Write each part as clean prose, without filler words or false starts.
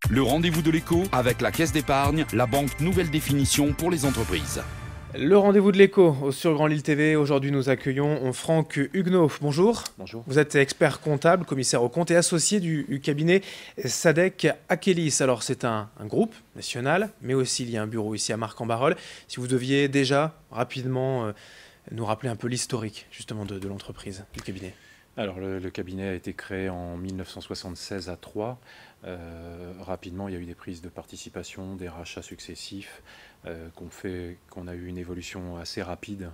Le rendez-vous de l'écho avec la Caisse d'épargne, la banque nouvelle définition pour les entreprises. Le rendez-vous de l'écho sur Grand Lille TV. Aujourd'hui, nous accueillons Franck Huguenot. Bonjour. Bonjour. Vous êtes expert comptable, commissaire aux comptes et associé du cabinet Sadek Akelis. Alors, c'est un groupe national, mais aussi il y a un bureau ici à Marcq-en-Barœul. Si vous deviez déjà rapidement nous rappeler un peu l'historique justement de l'entreprise, du cabinet. Alors, le cabinet a été créé en 1976 à Troyes. Rapidement, il y a eu des prises de participation, des rachats successifs, qu'on a eu une évolution assez rapide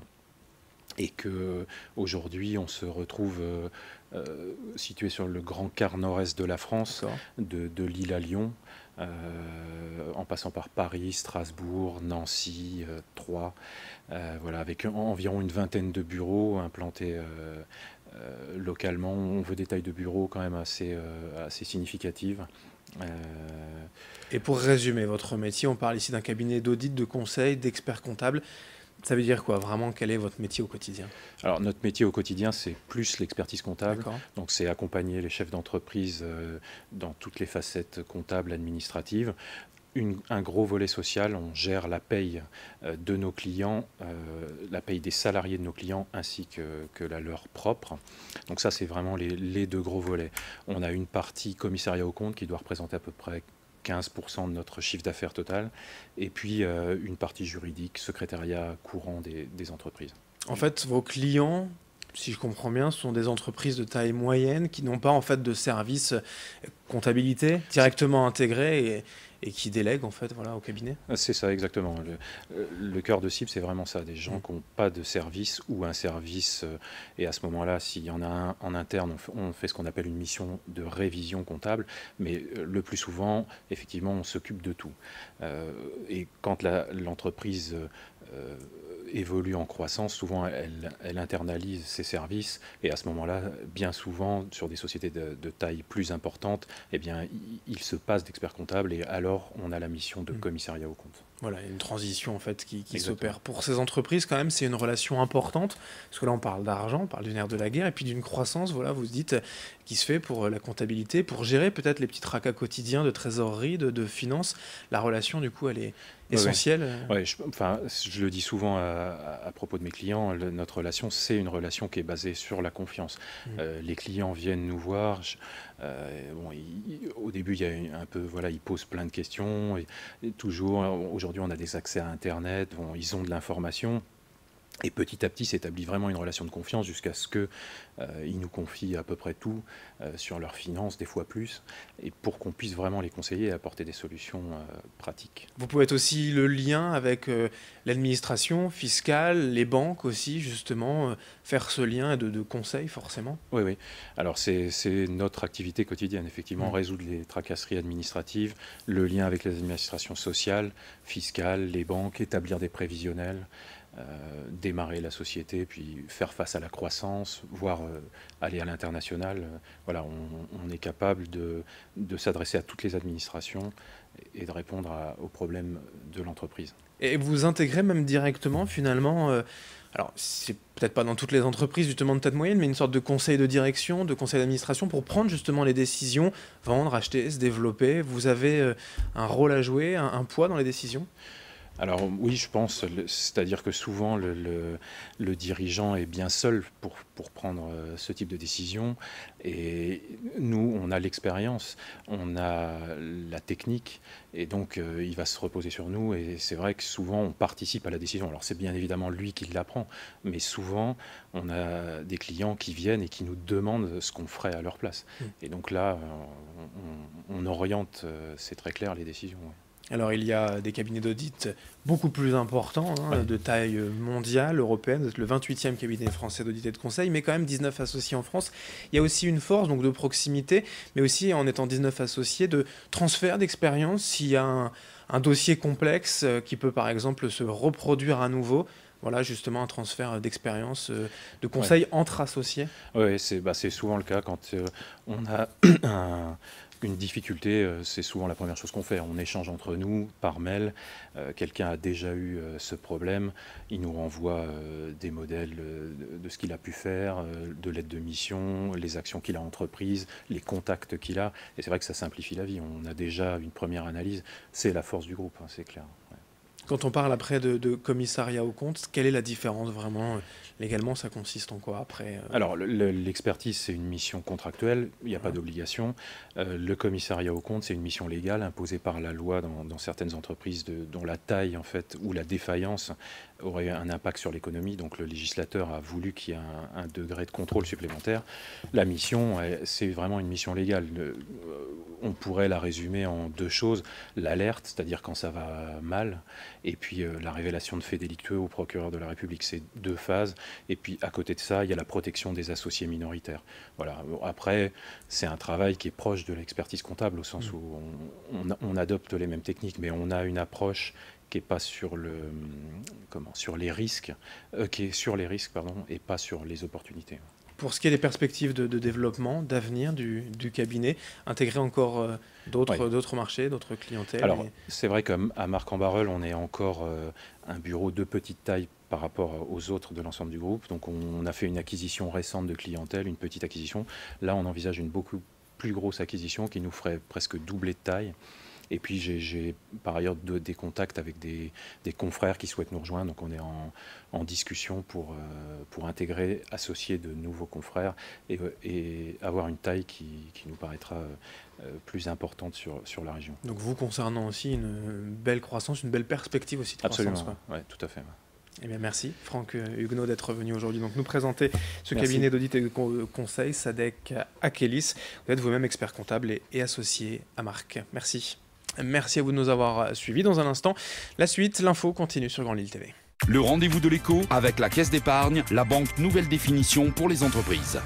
et qu'aujourd'hui, on se retrouve situé sur le grand quart nord-est de la France, de Lille à Lyon, en passant par Paris, Strasbourg, Nancy, Troyes, voilà, avec environ une vingtaine de bureaux implantés localement. On veut des tailles de bureaux quand même assez significatives. Et pour résumer votre métier, on parle ici d'un cabinet d'audit, de conseil, d'expert comptable. Ça veut dire quoi vraiment? Quel est votre métier au quotidien? Alors notre métier au quotidien, c'est plus l'expertise comptable. Donc c'est accompagner les chefs d'entreprise dans toutes les facettes comptables, administratives. Un gros volet social, on gère la paye de nos clients, la paye des salariés de nos clients ainsi que la leur propre. Donc ça, c'est vraiment les deux gros volets. On a une partie commissariat aux comptes qui doit représenter à peu près 15% de notre chiffre d'affaires total, et puis une partie juridique, secrétariat courant des entreprises. En fait, vos clients, si je comprends bien, sont des entreprises de taille moyenne qui n'ont pas en fait de service comptabilité directement intégré et qui délèguent en fait au cabinet. C'est ça exactement. Le cœur de cible, c'est vraiment ça, des gens qui n'ont pas de service ou un service, et à ce moment-là, s'il y en a un en interne, on fait ce qu'on appelle une mission de révision comptable, mais le plus souvent, effectivement, on s'occupe de tout. Et quand l'entreprise évolue en croissance, souvent elle internalise ses services, et à ce moment-là, bien souvent, sur des sociétés de taille plus importante, eh bien, il se passe d'experts comptables, et alors on a la mission de commissariat aux comptes. Voilà, une transition en fait qui s'opère. Pour ces entreprises, quand même, c'est une relation importante, parce que là on parle d'argent, on parle du nerf de la guerre, et puis d'une croissance, voilà, vous dites, qui se fait pour la comptabilité, pour gérer peut-être les petits tracas quotidiens de trésorerie, de finances. La relation, du coup, elle est essentielle. Ouais, je le dis souvent à propos de mes clients, notre relation, c'est une relation qui est basée sur la confiance. Les clients viennent nous voir. Au début, il y a un peu, voilà, ils posent plein de questions. Et toujours, aujourd'hui, on a des accès à Internet, ils ont de l'information. Et petit à petit s'établit vraiment une relation de confiance jusqu'à ce qu'ils nous confient à peu près tout sur leurs finances, des fois plus, et pour qu'on puisse vraiment les conseiller et apporter des solutions pratiques. Vous pouvez être aussi le lien avec l'administration fiscale, les banques aussi, justement, faire ce lien de conseil forcément. Oui. Alors c'est notre activité quotidienne, effectivement, résoudre les tracasseries administratives, le lien avec les administrations sociales, fiscales, les banques, établir des prévisionnels. Démarrer la société, puis faire face à la croissance, voire aller à l'international. Voilà, on est capable de s'adresser à toutes les administrations et de répondre aux problèmes de l'entreprise. Et vous intégrez même directement, finalement, alors c'est peut-être pas dans toutes les entreprises justement de taille moyenne, mais une sorte de conseil de direction, de conseil d'administration pour prendre justement les décisions, vendre, acheter, se développer. Vous avez un rôle à jouer, un poids dans les décisions? Alors oui, je pense, c'est-à-dire que souvent le dirigeant est bien seul pour prendre ce type de décision, et nous, on a l'expérience, on a la technique, et donc il va se reposer sur nous, et c'est vrai que souvent on participe à la décision. Alors c'est bien évidemment lui qui la prend, mais souvent on a des clients qui viennent et qui nous demandent ce qu'on ferait à leur place. Et donc là, on oriente, c'est très clair, les décisions. Ouais. Alors il y a des cabinets d'audit beaucoup plus importants, de taille mondiale, européenne. Vous êtes le 28e cabinet français d'audit et de conseil, mais quand même 19 associés en France. Il y a aussi une force donc de proximité, mais aussi en étant 19 associés, de transfert d'expérience. S'il y a un dossier complexe qui peut par exemple se reproduire à nouveau, voilà justement un transfert d'expérience, de conseils entre associés. Oui, c'est souvent le cas quand on a une difficulté, c'est souvent la première chose qu'on fait. On échange entre nous par mail. Quelqu'un a déjà eu ce problème. Il nous renvoie des modèles de ce qu'il a pu faire, de l'aide de mission, les actions qu'il a entreprises, les contacts qu'il a. Et c'est vrai que ça simplifie la vie. On a déjà une première analyse. C'est la force du groupe, hein, c'est clair. Ouais. Quand on parle après de commissariat aux comptes, quelle est la différence vraiment légalement? Ça consiste en quoi après Alors, l'expertise, c'est une mission contractuelle, il n'y a pas d'obligation. Le commissariat aux comptes, c'est une mission légale imposée par la loi dans certaines entreprises dont la taille en fait, ou la défaillance aurait un impact sur l'économie. Donc le législateur a voulu qu'il y ait un degré de contrôle supplémentaire. La mission, c'est vraiment une mission légale. On pourrait la résumer en deux choses. L'alerte, c'est-à-dire quand ça va mal, et puis la révélation de faits délictueux au procureur de la République. C'est deux phases. Et puis à côté de ça, il y a la protection des associés minoritaires. Voilà. Après, c'est un travail qui est proche de l'expertise comptable, au sens où on adopte les mêmes techniques, mais on a une approche qui n'est pas sur les risques, qui est sur les risques, pardon, et pas sur les opportunités. Pour ce qui est des perspectives de développement, d'avenir du cabinet, intégrer encore d'autres marchés, d'autres clientèles. Alors, c'est vrai qu'à Marcq-en-Barœul, on est encore un bureau de petite taille par rapport aux autres de l'ensemble du groupe. Donc, on a fait une acquisition récente de clientèle, une petite acquisition. Là, on envisage une beaucoup plus grosse acquisition qui nous ferait presque doubler de taille. Et puis j'ai par ailleurs des contacts avec des confrères qui souhaitent nous rejoindre. Donc on est en discussion pour intégrer, associer de nouveaux confrères et avoir une taille qui nous paraîtra plus importante sur la région. Donc vous concernant aussi une belle croissance, une belle perspective aussi de croissance. Absolument, oui, tout à fait. Eh bien, merci Franck Huguenot d'être venu aujourd'hui donc nous présenter ce cabinet d'audit et de conseil, Sadek Akelis. Vous êtes vous-même expert comptable et associé à Marcq. Merci. Merci à vous de nous avoir suivis. Dans un instant, la suite, l'info continue sur Grand Lille TV. Le rendez-vous de l'écho avec la Caisse d'épargne, la banque nouvelle définition pour les entreprises.